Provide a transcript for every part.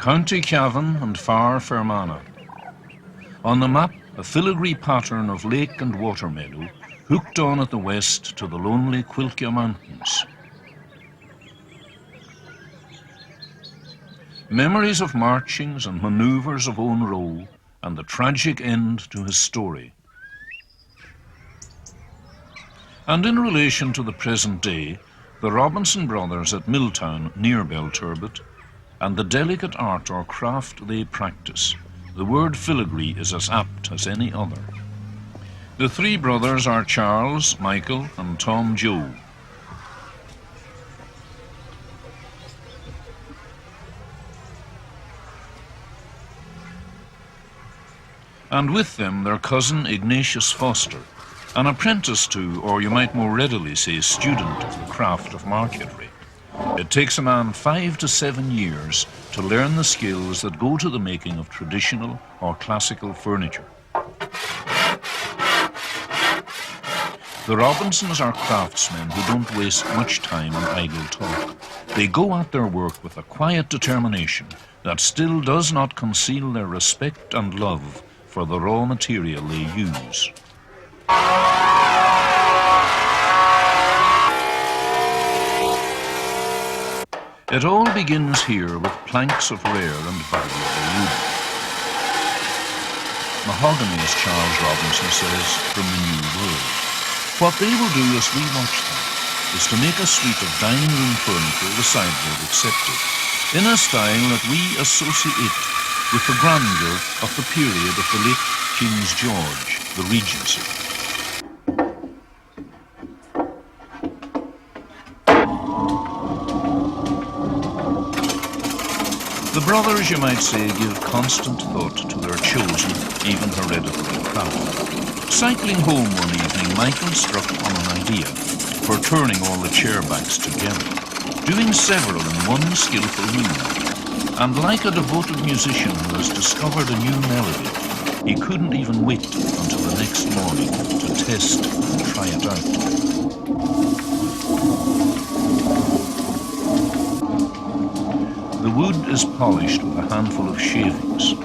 County Cavan and far Fermanagh. On the map, a filigree pattern of lake and water meadow, hooked on at the west to the lonely Quilca Mountains. Memories of marchings and manoeuvres of Owen Roe and the tragic end to his story. And in relation to the present day, the Robinson brothers at Milltown near Belturbet, and the delicate art or craft they practice. The word filigree is as apt as any other. The three brothers are Charles, Michael, and Tom Joe. And with them their cousin Ignatius Foster, an apprentice to, or you might more readily say student of the craft of marquetry. It takes a man 5 to 7 years to learn the skills that go to the making of traditional or classical furniture. The Robinsons are craftsmen who don't waste much time on idle talk. They go at their work with a quiet determination that still does not conceal their respect and love for the raw material they use. It all begins here with planks of rare and valuable wood. Mahogany, as Charles Robinson says, from the New World. What they will do as we watch them is to make a suite of dining room furniture, the sideboard excepted, in a style that we associate with the grandeur of the period of the late King's George, the Regency. The brothers, you might say, give constant thought to their chosen, even hereditary craft. Cycling home one evening, Michael struck on an idea for turning all the chair backs together, doing several in one skillful move. And like a devoted musician who has discovered a new melody, he couldn't even wait until the next morning to test and try it out. The wood is polished with a handful of shavings.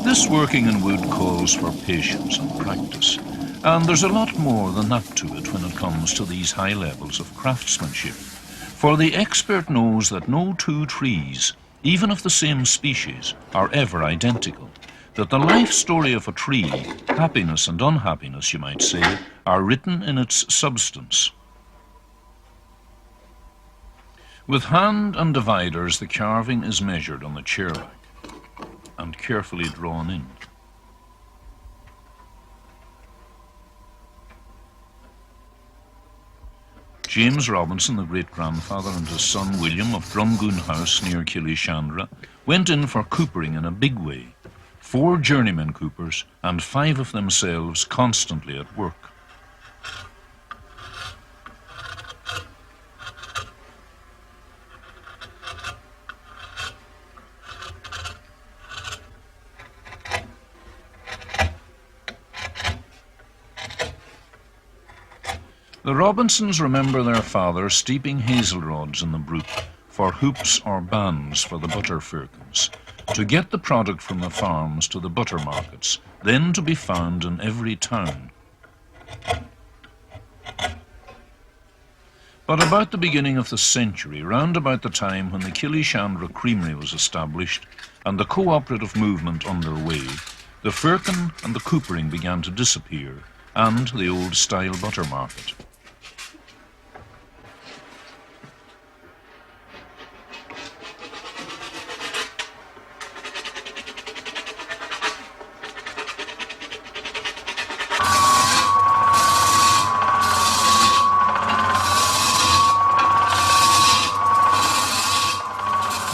This working in wood calls for patience and practice, and there's a lot more than that to it when it comes to these high levels of craftsmanship. For the expert knows that no two trees, even of the same species, are ever identical. That the life story of a tree, happiness and unhappiness, you might say, are written in its substance. With hand and dividers, the carving is measured on the chairback and carefully drawn in. James Robinson, the great-grandfather, and his son William of Drumgoon House near Killishandra went in for coopering in a big way. 4 journeymen coopers and 5 of themselves constantly at work. The Robinsons remember their father steeping hazel rods in the brook for hoops or bands for the butter firkins, to get the product from the farms to the butter markets, then to be found in every town. But about the beginning of the century, round about the time when the Killishandra Creamery was established and the cooperative movement underway, the firkin and the coopering began to disappear, and the old-style butter market.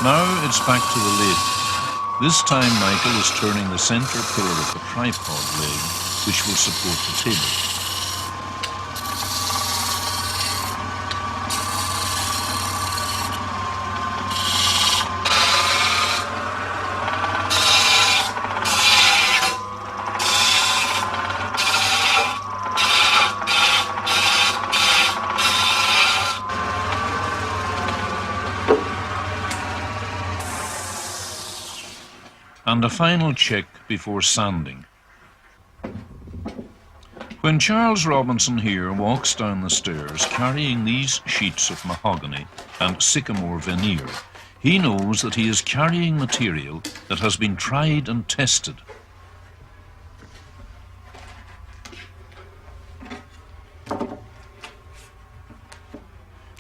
Now it's back to the lathe. This time Michael is turning the centre pillar of the tripod leg, which will support the table. and a final check before sanding. When Charles Robinson here walks down the stairs carrying these sheets of mahogany and sycamore veneer, he knows that he is carrying material that has been tried and tested.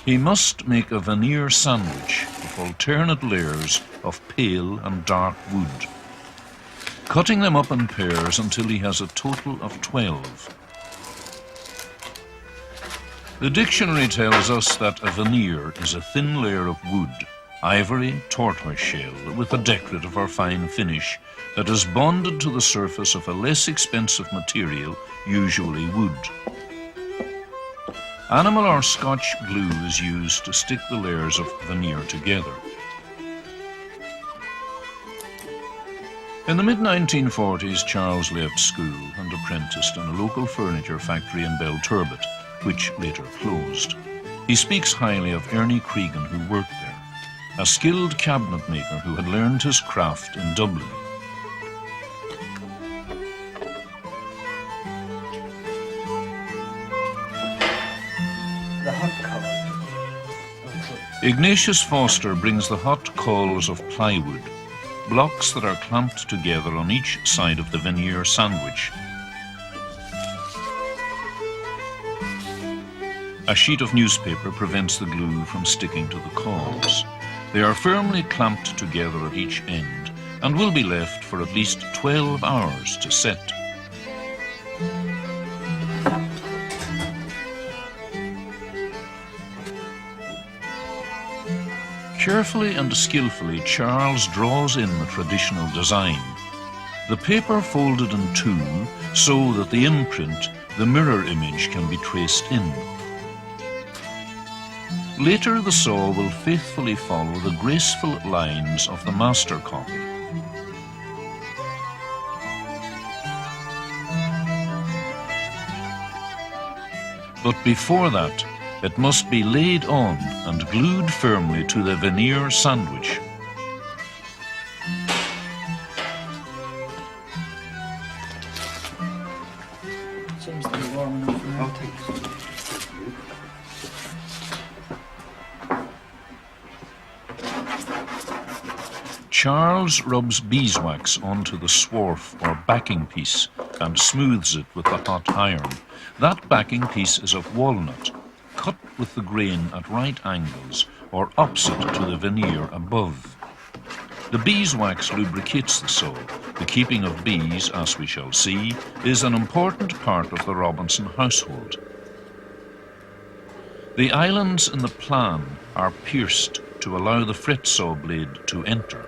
He must make a veneer sandwich of alternate layers of pale and dark wood, cutting them up in pairs until he has a total of 12. The dictionary tells us that a veneer is a thin layer of wood, ivory, tortoiseshell, with a decorative or fine finish that is bonded to the surface of a less expensive material, usually wood. Animal or Scotch glue is used to stick the layers of veneer together. In the mid-1940s, Charles left school and apprenticed in a local furniture factory in Belturbet, which later closed. He speaks highly of Ernie Cregan, who worked there, a skilled cabinet maker who had learned his craft in Dublin. The hot collar. Ignatius Foster brings the hot coals of plywood, blocks that are clamped together on each side of the veneer sandwich. A sheet of newspaper prevents the glue from sticking to the coals. They are firmly clamped together at each end and will be left for at least 12 hours to set. Carefully and skillfully, Charles draws in the traditional design. The paper folded in two so that the imprint, the mirror image, can be traced in. Later, the saw will faithfully follow the graceful lines of the master copy. But before that, it must be laid on and glued firmly to the veneer sandwich. Seems to be warm enough now. I'll take this. Charles rubs beeswax onto the swarf or backing piece and smooths it with the hot iron. That backing piece is of walnut, cut with the grain at right angles or opposite to the veneer above. The beeswax lubricates the saw. The keeping of bees, as we shall see, is an important part of the Robinson household. The islands in the plan are pierced to allow the fret saw blade to enter.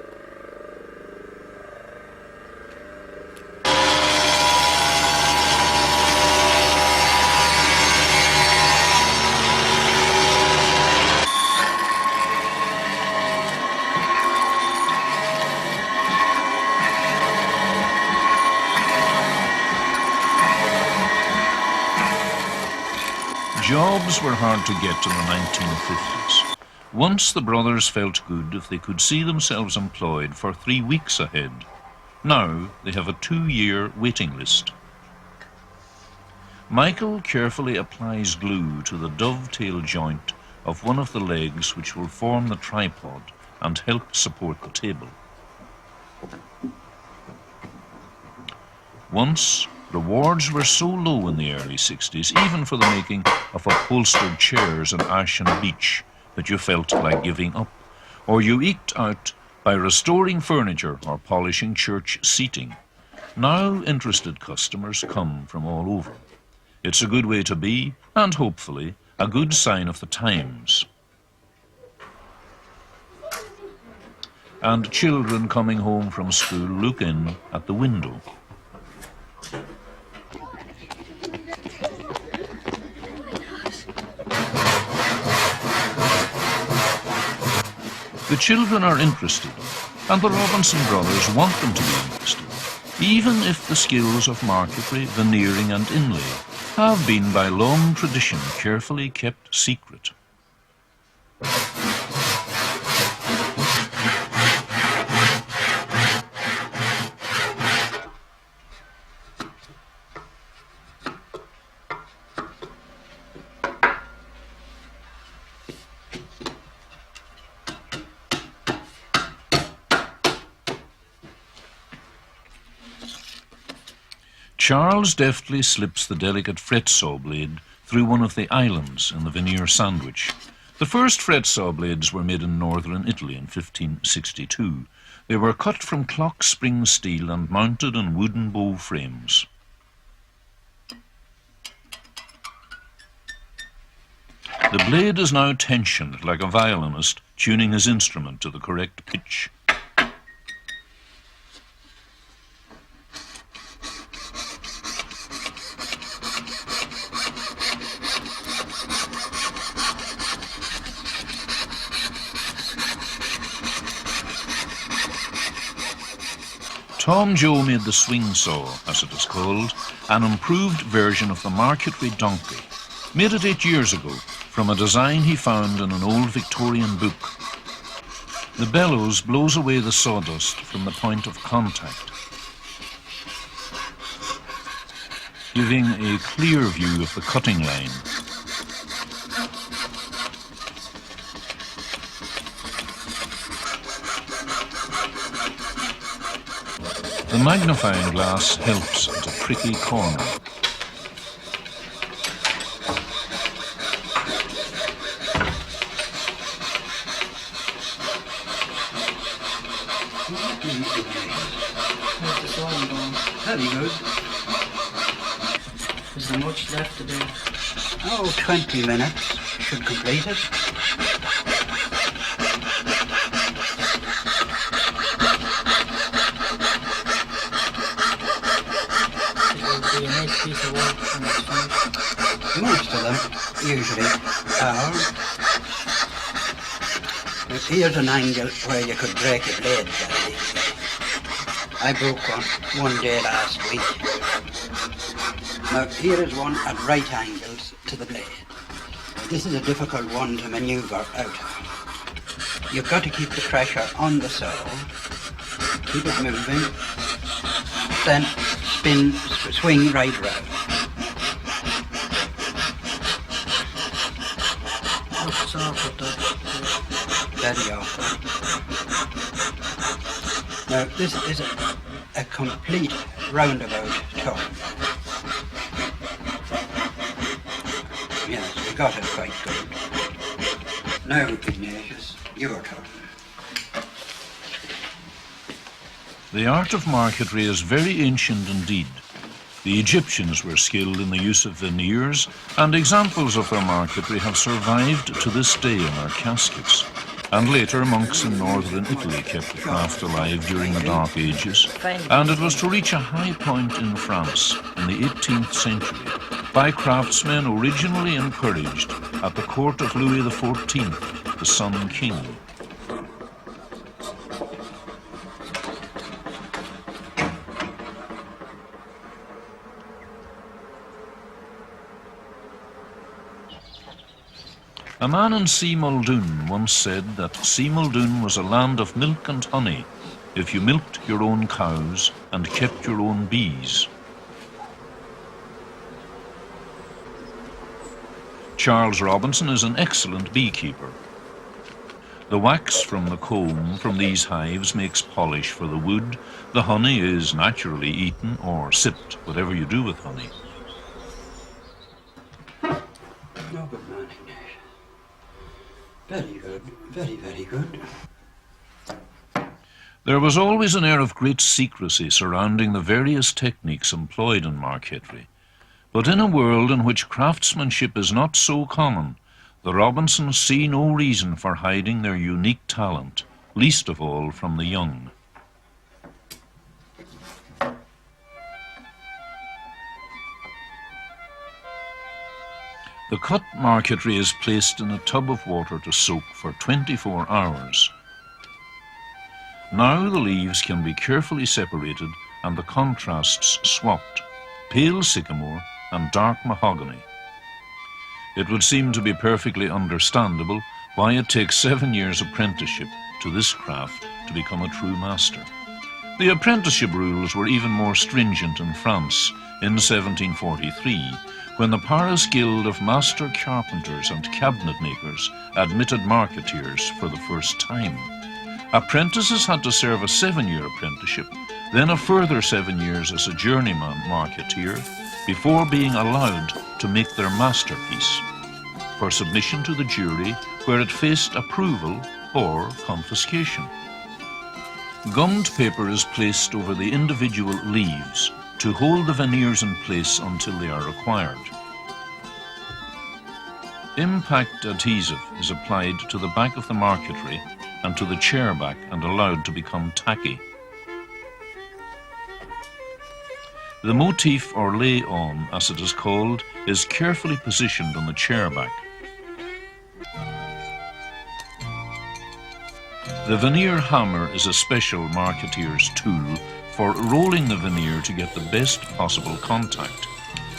Jobs were hard to get in the 1950s. Once the brothers felt good if they could see themselves employed for 3 weeks ahead. Now they have a 2-year waiting list. Michael carefully applies glue to the dovetail joint of one of the legs which will form the tripod and help support the table. Once, rewards were so low in the early 60s, even for the making of upholstered chairs in Ashen Beach, that you felt like giving up, or you eked out by restoring furniture or polishing church seating. Now interested customers come from all over. It's a good way to be, and hopefully a good sign of the times. And children coming home from school look in at the window. The children are interested, and the Robinson brothers want them to be interested, even if the skills of marquetry, veneering and inlay have been by long tradition carefully kept secret. Charles deftly slips the delicate fret saw blade through one of the islands in the veneer sandwich. The first fret saw blades were made in northern Italy in 1562. They were cut from clock spring steel and mounted on wooden bow frames. The blade is now tensioned like a violinist tuning his instrument to the correct pitch. Tom Joe made the swing saw, as it is called, an improved version of the marquetry donkey. Made it 8 years ago from a design he found in an old Victorian book. The bellows blows away the sawdust from the point of contact, giving a clear view of the cutting line. The magnifying glass helps at a tricky corner. How's the sawing going? Very good. Is there much left to do? Oh, 20 minutes should complete it. It will be a nice piece of work when it's finished. Most of them usually are. Here's an angle where you could break a blade very easily. I broke one day last week. Now here is one at right angles to the blade. This is a difficult one to manoeuvre out. You've got to keep the pressure on the saw, keep it moving, then swing right round. Looks awful, though. Very awful. Now this is a complete roundabout turn. Yes, we got it quite good. Now, Ignatius, your turn. The art of marquetry is very ancient indeed. The Egyptians were skilled in the use of veneers, and examples of their marquetry have survived to this day in our caskets. And later, monks in northern Italy kept the craft alive during the Dark Ages, and it was to reach a high point in France in the 18th century by craftsmen originally encouraged at the court of Louis XIV, the Sun King. A man in C. Muldoon once said that C. Muldoon was a land of milk and honey if you milked your own cows and kept your own bees. Charles Robinson is an excellent beekeeper. The wax from the comb from these hives makes polish for the wood. The honey is naturally eaten or sipped, whatever you do with honey. No, good morning. Very good, very, very good. There was always an air of great secrecy surrounding the various techniques employed in marquetry. But in a world in which craftsmanship is not so common, the Robinsons see no reason for hiding their unique talent, least of all from the young. The cut marquetry is placed in a tub of water to soak for 24 hours. Now the leaves can be carefully separated and the contrasts swapped, pale sycamore and dark mahogany. It would seem to be perfectly understandable why it takes 7 years apprenticeship to this craft to become a true master. The apprenticeship rules were even more stringent in France in 1743, when the Paris Guild of Master Carpenters and Cabinetmakers admitted marketeers for the first time. Apprentices had to serve a 7-year apprenticeship, then a further 7 years as a journeyman marketeer before being allowed to make their masterpiece for submission to the jury, where it faced approval or confiscation. Gummed paper is placed over the individual leaves to hold the veneers in place until they are required. Impact adhesive is applied to the back of the marquetry and to the chair back and allowed to become tacky. The motif, or lay-on as it is called, is carefully positioned on the chair back. The veneer hammer is a special marketeer's tool for rolling the veneer to get the best possible contact.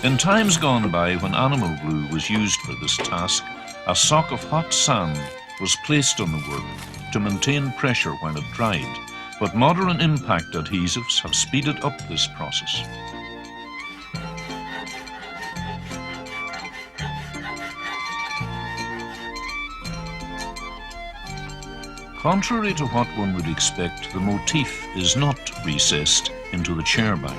In times gone by, when animal glue was used for this task, a sock of hot sand was placed on the work to maintain pressure when it dried, but modern impact adhesives have speeded up this process. Contrary to what one would expect, the motif is not recessed into the chair back.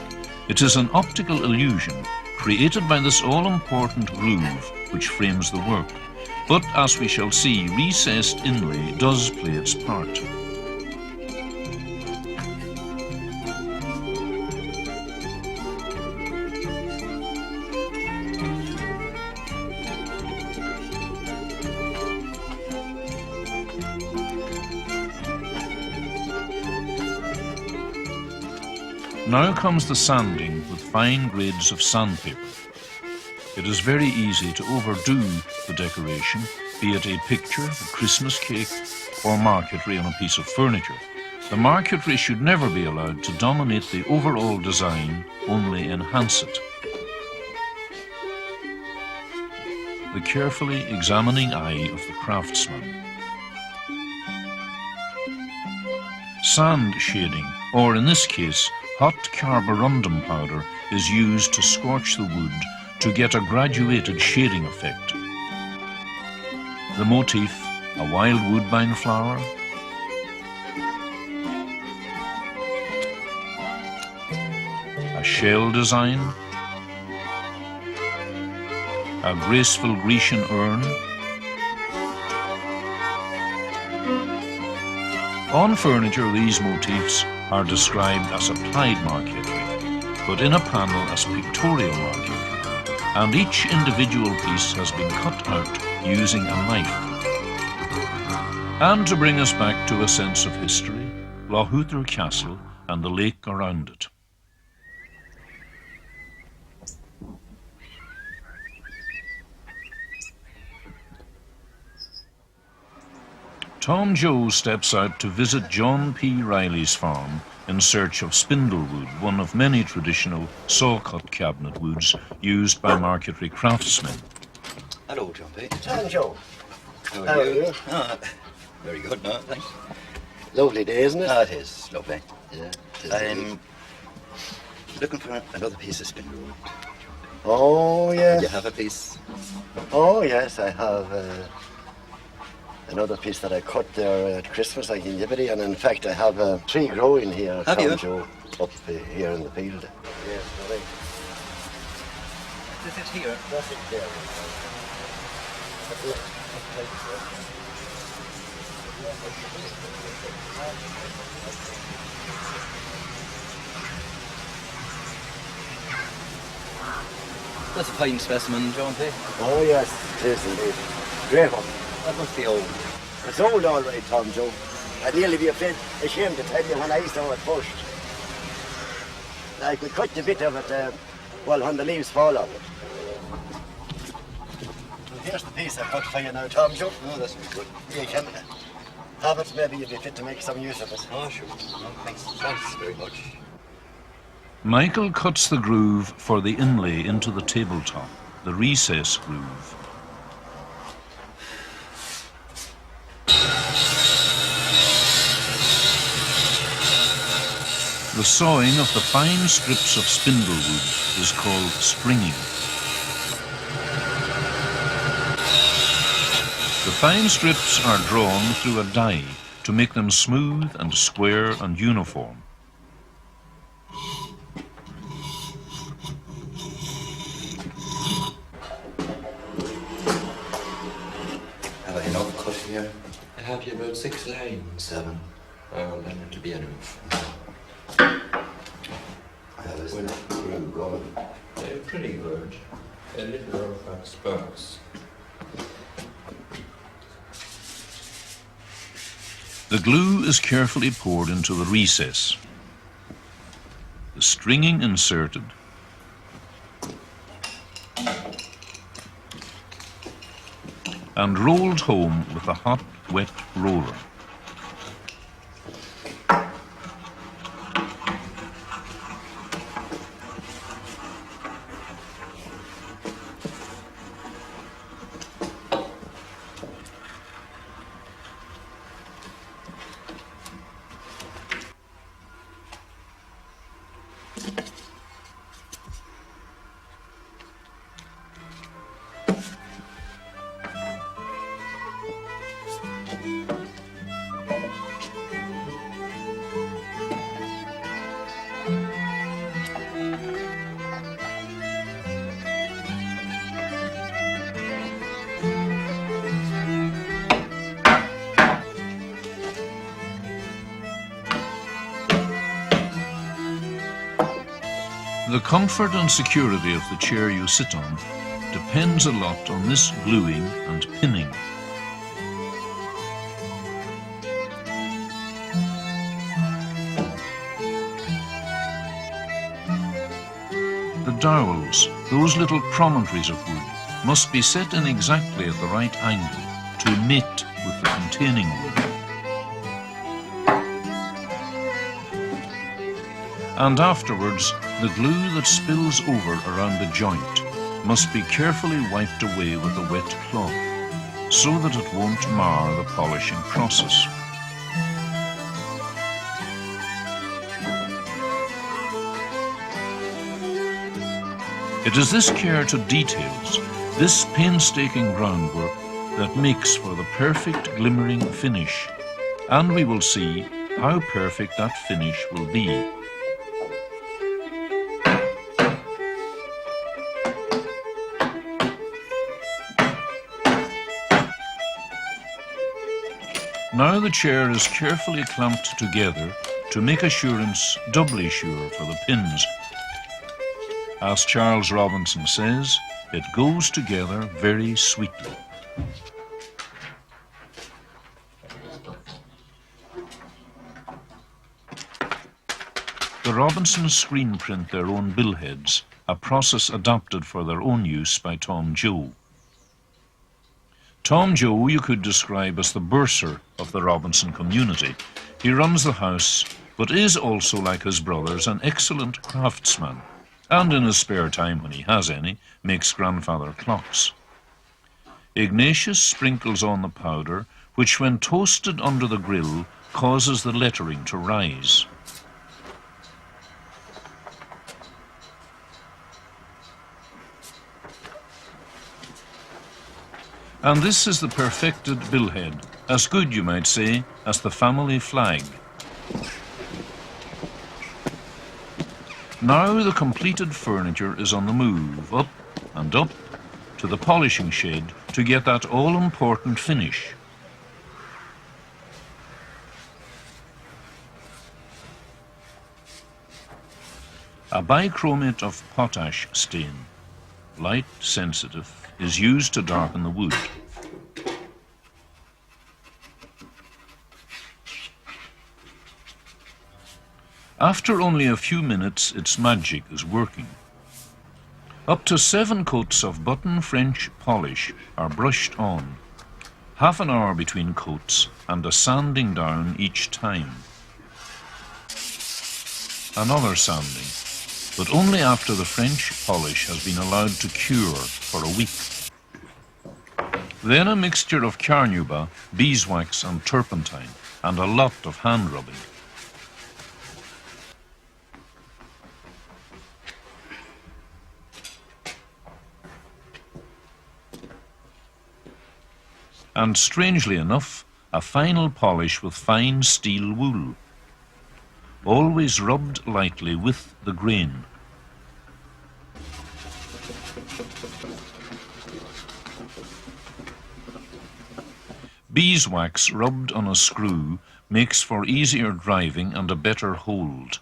It is an optical illusion created by this all-important groove which frames the work. But as we shall see, recessed inlay does play its part. Now comes the sanding with fine grades of sandpaper. It is very easy to overdo the decoration, be it a picture, a Christmas cake, or marquetry on a piece of furniture. The marquetry should never be allowed to dominate the overall design, only enhance it. The carefully examining eye of the craftsman. Sand shading, or in this case, hot carborundum powder, is used to scorch the wood to get a graduated shading effect. The motif, a wild woodbine flower, a shell design, a graceful Grecian urn. On furniture, these motifs are described as applied marquetry, but in a panel as pictorial marquetry, and each individual piece has been cut out using a knife. And to bring us back to a sense of history, Lochuther Castle and the lake around it. Tom Joe steps out to visit John P. Riley's farm in search of spindlewood, one of many traditional saw-cut cabinet woods used by marquetry craftsmen. Hello, John P. Tom Joe. How are you? Ah, very good, no, thanks. Lovely day, isn't it? Ah, it is lovely. Yeah. I'm looking for another piece of spindlewood. Oh, yes. Do you have a piece? Oh, yes, I have another piece that I cut there at Christmas. I can give it, and in fact, I have a tree growing here, have Tom you? Joe, up here in the field. Yes, right. Is it here? That's it there. That's a fine specimen, John P. Oh, yes, it is indeed. Great one. That must be old. It's old, all right, Tom Joe. I'd nearly be ashamed to tell you when I saw it first. I could cut a bit of it, when the leaves fall off it. Well, here's the piece I cut for you now, Tom Joe. Oh, that's very good. You can have it, maybe you'll be fit to make some use of it. Oh, sure. Oh, thanks very much. Michael cuts the groove for the inlay into the tabletop, the recess groove. The sawing of the fine strips of spindlewood is called stringing. The fine strips are drawn through a die to make them smooth and square and uniform. cut here? I have you about 6 lines. 7. Well, then it'll be enough. How is the crew going? They're pretty good. A little rough at spots. The glue is carefully poured into the recess, the stringing inserted, and rolled home with a hot, wet roller. The comfort and security of the chair you sit on depends a lot on this gluing and pinning. The dowels, those little promontories of wood, must be set in exactly at the right angle to mate with the containing wood. And afterwards, the glue that spills over around the joint must be carefully wiped away with a wet cloth, so that it won't mar the polishing process. It is this care to details, this painstaking groundwork, that makes for the perfect glimmering finish, and we will see how perfect that finish will be. Now the chair is carefully clamped together to make assurance doubly sure for the pins. As Charles Robinson says, it goes together very sweetly. The Robinsons screen print their own billheads, a process adopted for their own use by Tom Joe. Tom Joe you could describe as the bursar of the Robinson community. He runs the house, but is also, like his brothers, an excellent craftsman, and in his spare time, when he has any, makes grandfather clocks. Ignatius sprinkles on the powder, which when toasted under the grill causes the lettering to rise. And this is the perfected billhead, as good, you might say, as the family flag. Now the completed furniture is on the move, up and up, to the polishing shed to get that all-important finish. A bichromate of potash stain, light sensitive, is used to darken the wood. After only a few minutes, its magic is working. Up to 7 coats of button French polish are brushed on, half an hour between coats and a sanding down each time. Another sanding, but only after the French polish has been allowed to cure for a week. Then a mixture of carnauba, beeswax and turpentine, and a lot of hand rubbing. And strangely enough, a final polish with fine steel wool, always rubbed lightly with the grain. Beeswax rubbed on a screw makes for easier driving and a better hold.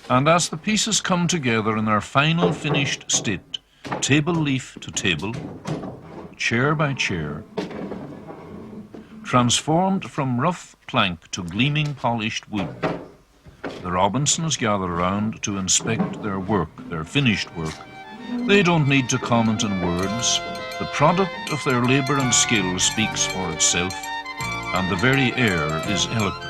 And as the pieces come together in their final finished state, table leaf to table, chair by chair, transformed from rough plank to gleaming polished wood, the Robinsons gather round to inspect their work, their finished work. They don't need to comment in words. The product of their labour and skill speaks for itself, and the very air is eloquent.